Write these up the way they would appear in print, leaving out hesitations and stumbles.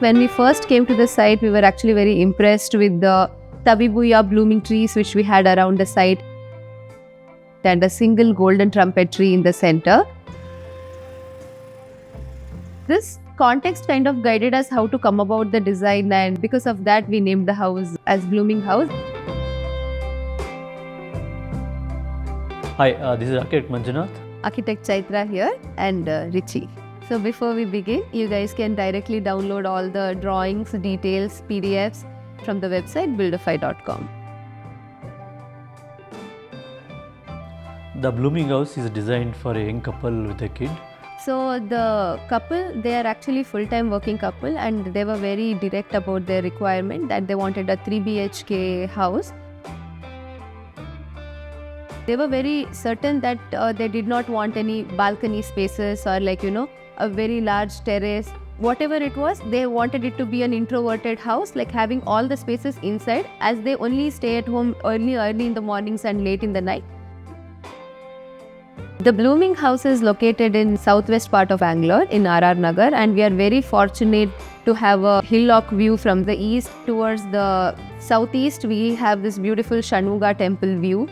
when we first came to the site, we were actually very impressed with the Tabebuia blooming trees which we had around the site and a single golden trumpet tree in the center. This context kind of guided us how to come about the design, and because of that we named the house as Blooming Haus. Hi, this is architect Manjunath. Architect Chaitra here and Richie. So before we begin, you guys can directly download all the drawings, details, PDFs from the website buildofy.com. The Blooming Haus is designed for a young couple with a kid. So the couple, they are actually full-time working couple, and they were very direct about their requirement that they wanted a 3 BHK house. They were very certain that they did not want any balcony spaces or a very large terrace. Whatever it was, they wanted it to be an introverted house, like having all the spaces inside, as they only stay at home early in the mornings and late in the night. The Blooming Haus is located in southwest part of Bangalore in RR Nagar, and we are very fortunate to have a hillock view from the east. Towards the southeast, we have this beautiful Shanuga temple view.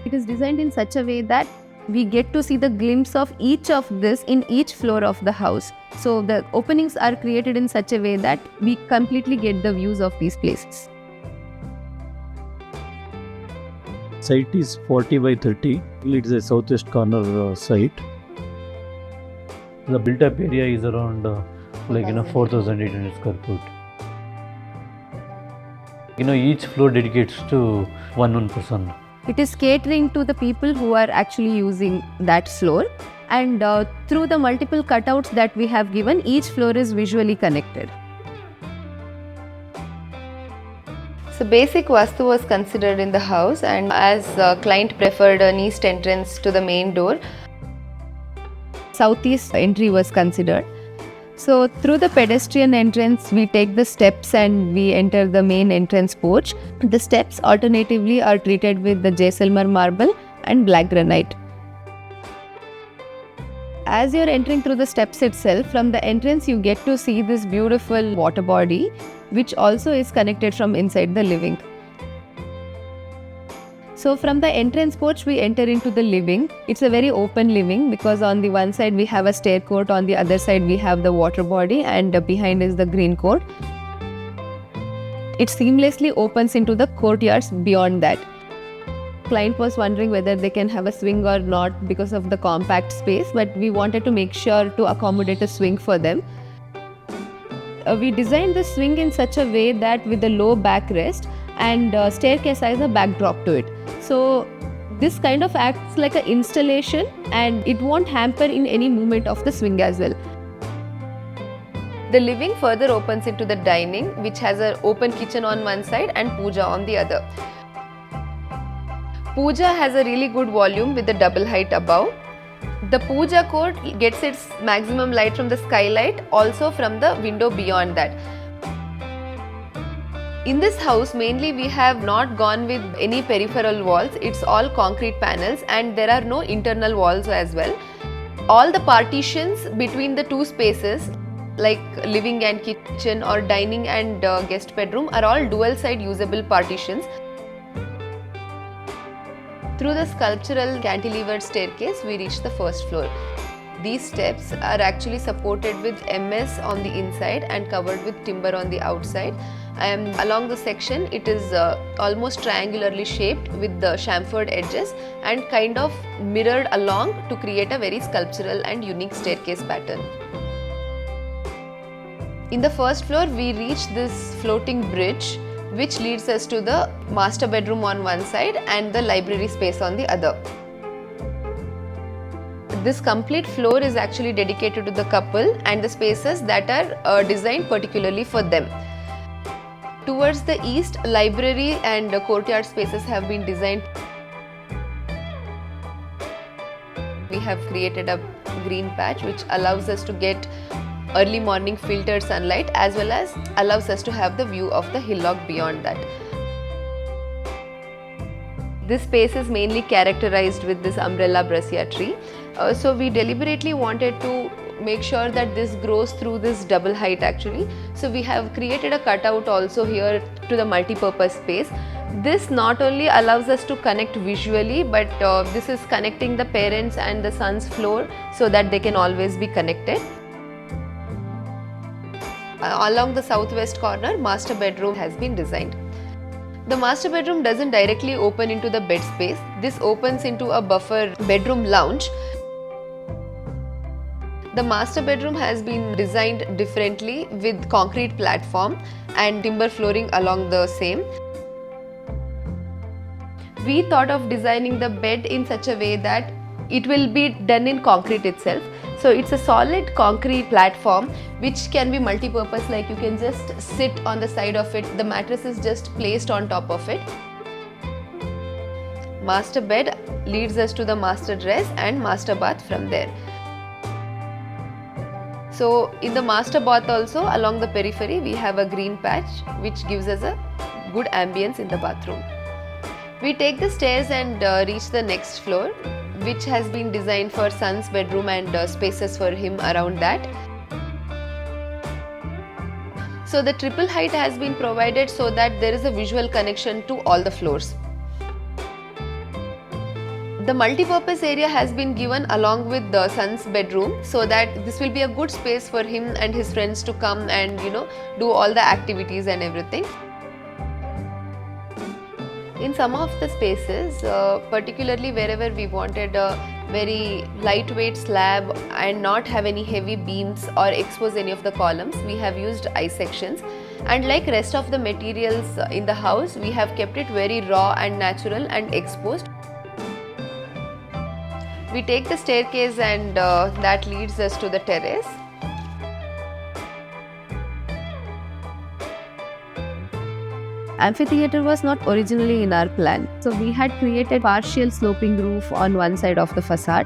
It is designed in such a way that we get to see the glimpse of each of this in each floor of the house. So the openings are created in such a way that we completely get the views of these places. Site is 40 by 30. It is a southwest corner site. The built-up area is around 4,800 square foot. Each floor dedicates to one person. It is catering to the people who are actually using that floor, and through the multiple cutouts that we have given, each floor is visually connected. So basic vastu was considered in the house, and as client preferred an east entrance to the main door, southeast entry was considered. So through the pedestrian entrance, we take the steps and we enter the main entrance porch. The steps alternatively are treated with the Jaisalmer marble and black granite. As you're entering through the steps itself, from the entrance you get to see this beautiful water body, which also is connected from inside the living. So from the entrance porch we enter into the living. It's a very open living because on the one side we have a stair court, on the other side we have the water body, and behind is the green court. It seamlessly opens into the courtyards beyond that. Client was wondering whether they can have a swing or not because of the compact space, but we wanted to make sure to accommodate a swing for them. We designed the swing in such a way that with a low backrest and staircase as a backdrop to it. So this kind of acts like an installation, and it won't hamper in any movement of the swing as well. The living further opens into the dining, which has an open kitchen on one side and puja on the other. Puja has a really good volume with the double height above. The puja court gets its maximum light from the skylight, also from the window beyond that. In this house, mainly we have not gone with any peripheral walls. It's all concrete panels, and there are no internal walls as well. All the partitions between the two spaces, like living and kitchen or dining and guest bedroom, are all dual side usable partitions. Through the sculptural cantilevered staircase, we reach the first floor. These steps are actually supported with MS on the inside and covered with timber on the outside. Along the section, it is almost triangularly shaped with the chamfered edges and kind of mirrored along to create a very sculptural and unique staircase pattern. In the first floor, we reach this floating bridge, which leads us to the master bedroom on one side and the library space on the other. This complete floor is actually dedicated to the couple and the spaces that are designed particularly for them. Towards the east, library and courtyard spaces have been designed. We have created a green patch which allows us to get early morning filtered sunlight, as well as allows us to have the view of the hillock beyond that. This space is mainly characterized with this umbrella breccia tree. So we deliberately wanted to make sure that this grows through this double height actually. So we have created a cutout also here to the multi-purpose space. This not only allows us to connect visually, but this is connecting the parents and the son's floor so that they can always be connected. Along the southwest corner, master bedroom has been designed. The master bedroom doesn't directly open into the bed space. This opens into a buffer bedroom lounge. The master bedroom has been designed differently with concrete platform and timber flooring along the same. We thought of designing the bed in such a way that it will be done in concrete itself. So it's a solid concrete platform which can be multi-purpose, like you can just sit on the side of it. The mattress is just placed on top of it. Master bed leads us to the master dress and master bath from there. So in the master bath also, along the periphery, we have a green patch which gives us a good ambience in the bathroom. We take the stairs and reach the next floor, which has been designed for son's bedroom and spaces for him around that. So the triple height has been provided so that there is a visual connection to all the floors. The multi-purpose area has been given along with the son's bedroom so that this will be a good space for him and his friends to come and do all the activities and everything. In some of the spaces, particularly wherever we wanted a very lightweight slab and not have any heavy beams or expose any of the columns, we have used I sections. And like rest of the materials in the house, we have kept it very raw and natural and exposed. We take the staircase and that leads us to the terrace. Amphitheatre was not originally in our plan. So we had created partial sloping roof on one side of the facade,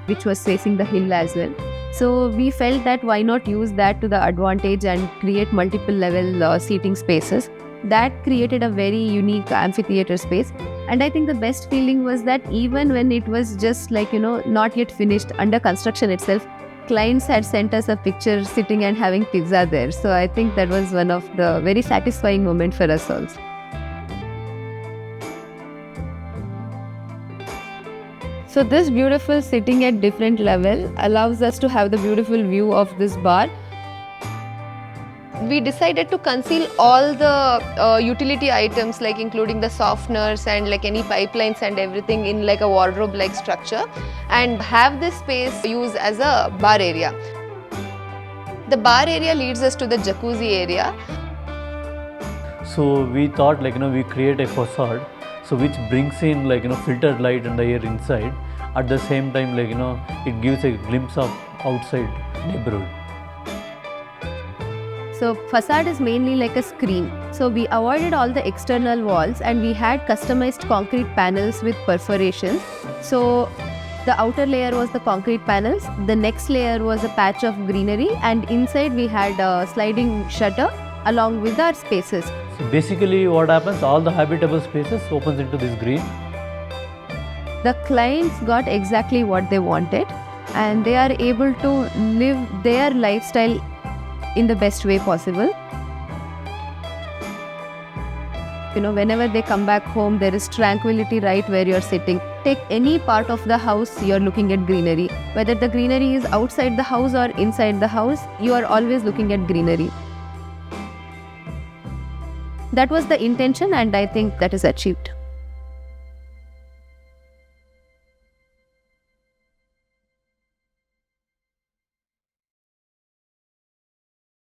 which was facing the hill as well. So we felt that why not use that to the advantage and create multiple level seating spaces. That created a very unique amphitheatre space. And I think the best feeling was that even when it was just not yet finished, under construction itself, clients had sent us a picture sitting and having pizza there. So I think that was one of the very satisfying moments for us also. So this beautiful sitting at different level allows us to have the beautiful view of this bar. We decided to conceal all the utility items, like including the softeners and like any pipelines and everything in like a wardrobe like structure, and have this space used as a bar area. The bar area leads us to the jacuzzi area. So we thought we create a facade, so which brings in filtered light and the air inside. At the same time it gives a glimpse of outside neighborhood. So facade is mainly like a screen. So we avoided all the external walls and we had customized concrete panels with perforations. So the outer layer was the concrete panels, the next layer was a patch of greenery, and inside we had a sliding shutter along with our spaces. So basically what happens, all the habitable spaces opens into this green. The clients got exactly what they wanted and they are able to live their lifestyle in the best way possible. Whenever they come back home, there is tranquility right where you're sitting. Take any part of the house, you're looking at greenery. Whether the greenery is outside the house or inside the house, you are always looking at greenery. That was the intention and I think that is achieved.